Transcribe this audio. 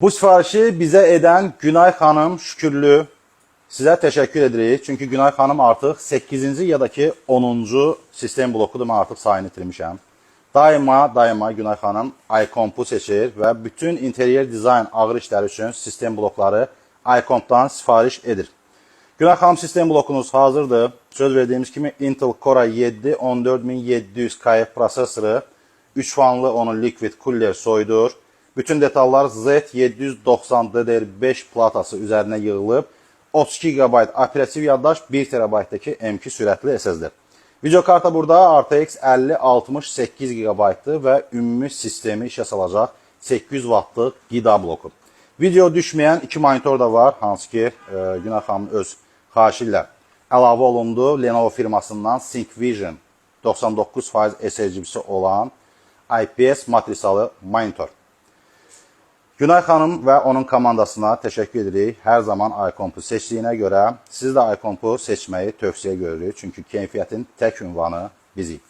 Bu sifarişi bizə edən Günay xanım Şükürlü, sizə təşəkkür edirik. Çünki Günay xanım artıq 8-ci ya da ki 10-cu sistem blokudur, mən artıq sayını itirmişəm. Daima Günay xanım iComp-u seçir və bütün interyer dizayn ağır işləri üçün sistem blokları iComp-dan sifariş edir. Günay xanım sistem blokunuz hazırdır. Söz verdiyimiz kimi Intel Core i7 14700KF prosesoru, 3 fanlı onun liquid cooler soyudur. Bütün detallar Z790 DDR5 platası üzərinə yığılıb. 32 GB operativ yaddaş, 1 TB-daki M2 sürətli SSD. Video karta burada RTX 5068 GB-dır və ümumi sistemi işə salacaq 800 Watt-lıq qida bloku. Video düşməyən 2 monitor da var, hansı ki Günay xanımın öz xahişi ilə əlavə olundu. Lenovo firmasından ThinkVision 99% sRGB-si olan IPS matrisalı monitor. Günay xanım və onun komandasına təşəkkür edirik. Hər zaman iComp-u seçdiyinə görə siz də iComp-u seçməyi tövsiyə görürük. Çünki keyfiyyətin tək ünvanı bizik.